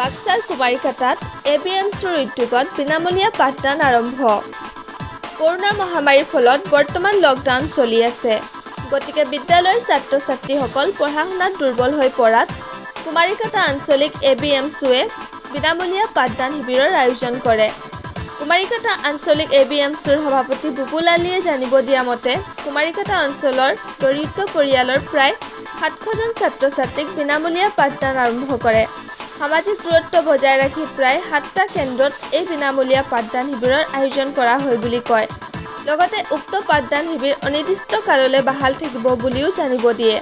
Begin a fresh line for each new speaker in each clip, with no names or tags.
বাক্সাৰ কুমাৰীঘাটাত ABMCৰ উদ্যোগত বিনামূলীয়া পাঠদান আৰম্ভ। কৰোনা মহামাৰীৰ ফলত বৰ্তমান লকডাউন চলি আছে। গতিকে বিদ্যালয়ৰ ছাত্ৰ-ছাত্ৰীসকল পঢ়া-শুনাত দুৰ্বল হৈ পৰাত কুমাৰীঘাটা আঞ্চলিক ABMCয়ে বিনামূলীয়া পাঠদান শিবিৰৰ আয়োজন কৰে। কুমাৰীঘাটা আঞ্চলিক ABMCৰ সভাপতি বুবুল আলীয়ে জানিব দিয়া মতে, কুমাৰীঘাটা অঞ্চলৰ দৰিদ্ৰ পৰিয়ালৰ প্ৰায় 700 জন ছাত্ৰ-ছাত্ৰীক বিনামূলীয়া পাঠদান আৰম্ভ কৰে। সামাজিক দূৰত্ব বজাই ৰাখি প্ৰায় 7টা কেন্দ্ৰত এই বিনামূলীয়া পাঠদান শিবিৰৰ আয়োজন কৰা হয় বুলি কয়। লগতে উক্ত পাঠদান শিবিৰ অনিৰ্দিষ্ট কাললৈ বাহাল থাকিব বুলিও জানিব দিয়ে।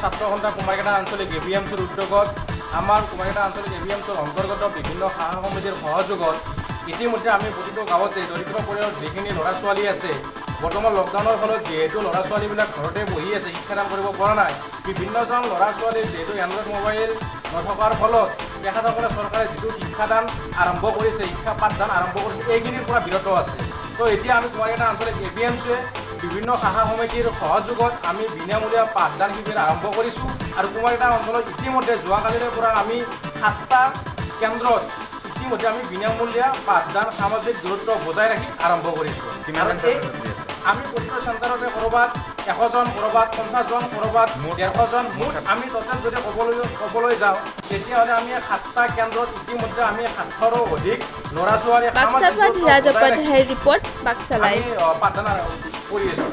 ছাত্ৰ সন্থা কুমাৰীঘাটা আঞ্চলিক ABMCৰ উদ্যোগত আমাৰ কুমাৰীঘাটা আঞ্চলিক ABMCৰ অন্তৰ্গত বিভিন্ন সহা সমিতিৰ সহযোগত ইতিমধ্যে আমি প্ৰতিটো গাঁৱতে দৰিদ্ৰ পৰিয়ালৰ যিখিনি ল'ৰা ছোৱালী আছে, বৰ্তমান লকডাউনৰ ফলত যিহেতু ল'ৰা ছোৱালীবিলাক ঘৰতে বহি আছে, শিক্ষাদান কৰিব পৰা নাই, বিভিন্নজন ল'ৰা ছোৱালী যিহেতু এণ্ড্ৰইড মোবাইল নথকাৰ ফলত তেখেতসকলে চৰকাৰে যিটো শিক্ষাদান আৰম্ভ কৰিছে, শিক্ষা পাঠদান আৰম্ভ কৰিছে, এইখিনিৰ পৰা বিৰত আছে। তো এতিয়া আমি কুমাৰীঘাটা আঞ্চলিক ABMCয়ে বিভিন্ন শাখা সমিতিৰ সহযোগত আমি বিনামূলীয়া পাঠদান শিবিৰ আৰম্ভ কৰিছোঁ আৰু কুমাৰীঘাটা অঞ্চলত ইতিমধ্যে যোৱাকালিৰে পৰা আমি 7টা কেন্দ্ৰত ইতিমধ্যে আমি বিনামূলীয়া পাঠদান সামাজিক দূৰত্ব বজাই ৰাখি আৰম্ভ কৰিছোঁ। আমি প্ৰতিটো চেণ্টাৰতে ক'ৰবাত 100 জন, ক'ৰবাত 50 জন, ক'ৰবাত 150 জন, মুঠ আমি টোটেল যদি ক'বলৈ যাওঁ তেতিয়াহ'লে আমি 7টা কেন্দ্ৰত ইতিমধ্যে আমি 700ৰো অধিক ল'ৰা ছোৱালী
বাক্সাৰ পৰা ধীৰাজ উপাধ্যায়ৰ ৰিপৰ্ট, বাক্সা লাইভ।
পাঠদান কৰি আছোঁ।